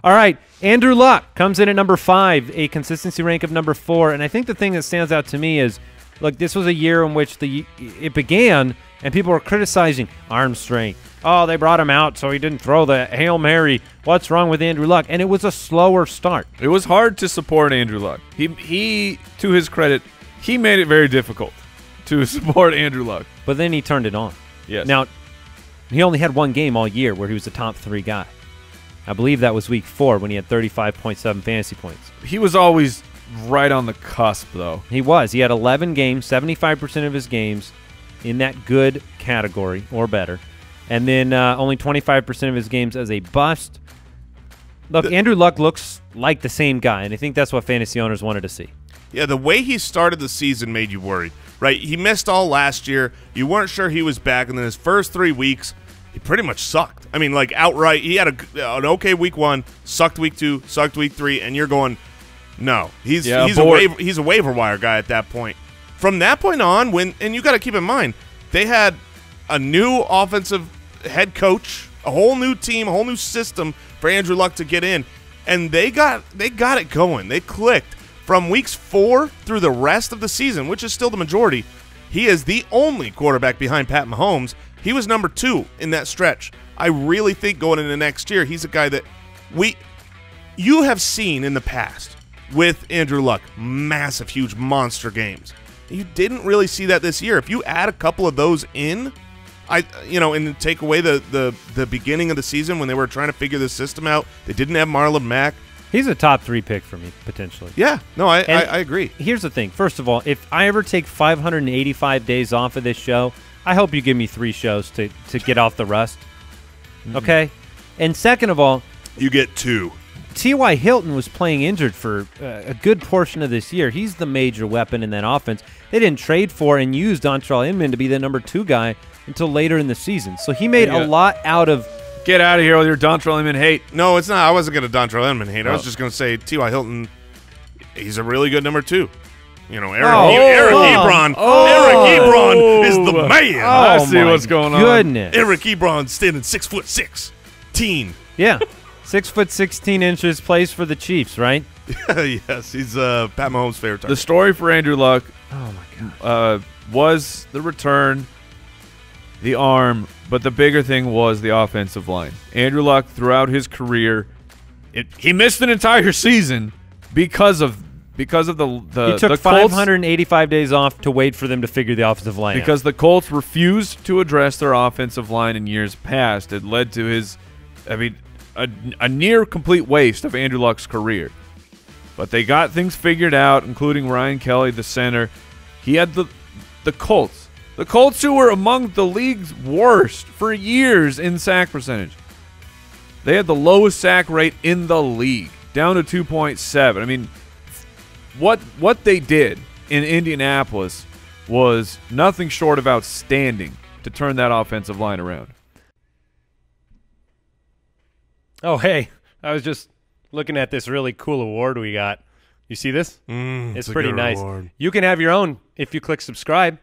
All right, Andrew Luck comes in at number 5, a consistency rank of number 4. And I think the thing that stands out to me is, look, this was a year in which it began, and people were criticizing arm strength. Oh, they brought him out so he didn't throw the Hail Mary. What's wrong with Andrew Luck? And it was a slower start. It was hard to support Andrew Luck. He to his credit, he made it very difficult to support Andrew Luck. But then he turned it on. Yes. Now, he only had one game all year where he was a top 3 guy. I believe that was week 4 when he had 35.7 fantasy points. He was always right on the cusp, though. He was. He had 11 games, 75% of his games in that good category or better. And then only 25% of his games as a bust. Look, Andrew Luck looks like the same guy, and I think that's what fantasy owners wanted to see. Yeah, the way he started the season made you worried, right? He missed all last year. You weren't sure he was back, and then his first 3 weeks, he pretty much sucked. I mean, like, outright. He had an okay week 1, sucked week 2, sucked week 3, and you're going, no. He's a waiver wire guy at that point. From that point on, and you got to keep in mind, they had a new offensive head coach, a whole new team, a whole new system for Andrew Luck to get in, and they got it going. They clicked. From weeks 4 through the rest of the season, which is still the majority, he is the only quarterback behind Pat Mahomes. He was number 2 in that stretch. I really think going into next year, he's a guy that you have seen in the past with Andrew Luck, massive, huge monster games. You didn't really see that this year. If you add a couple of those in, and take away the beginning of the season when they were trying to figure the system out, they didn't have Marlon Mack. He's a top 3 pick for me, potentially. Yeah. No, I agree. Here's the thing. First of all, if I ever take 585 days off of this show, I hope you give me 3 shows to get off the rust. Okay? And second of all, you get 2. T.Y. Hilton was playing injured for a good portion of this year. He's the major weapon in that offense. They didn't trade for and use Dontrell Inman to be the number 2 guy until later in the season. So he made a lot out of... Get out of here with your Dontrell Inman hate. No, it's not. I wasn't going to Dontrell Inman hate. I was just going to say T.Y. Hilton, he's a really good number 2. You know, Eric Ebron. Eric Ebron is the man. I see what's going on. Goodness. Eric Ebron standing 6'6", teen. Yeah, 6'16" plays for the Chiefs, right? Yes, he's Pat Mahomes' favorite target. The story for Andrew Luck, oh my God, was the return, the arm, but the bigger thing was the offensive line. Andrew Luck, throughout his career, he missed an entire season because of the he took 585 days off to wait for them to figure the offensive line out. Because the Colts refused to address their offensive line in years past. It led to a near complete waste of Andrew Luck's career. But they got things figured out, including Ryan Kelly, the center. He had the Colts. The Colts, who were among the league's worst for years in sack percentage. They had the lowest sack rate in the league, down to 2.7. I mean, what they did in Indianapolis was nothing short of outstanding to turn that offensive line around. Oh, hey, I was just looking at this really cool award we got. You see this? It's pretty nice. Award. You can have your own if you click subscribe.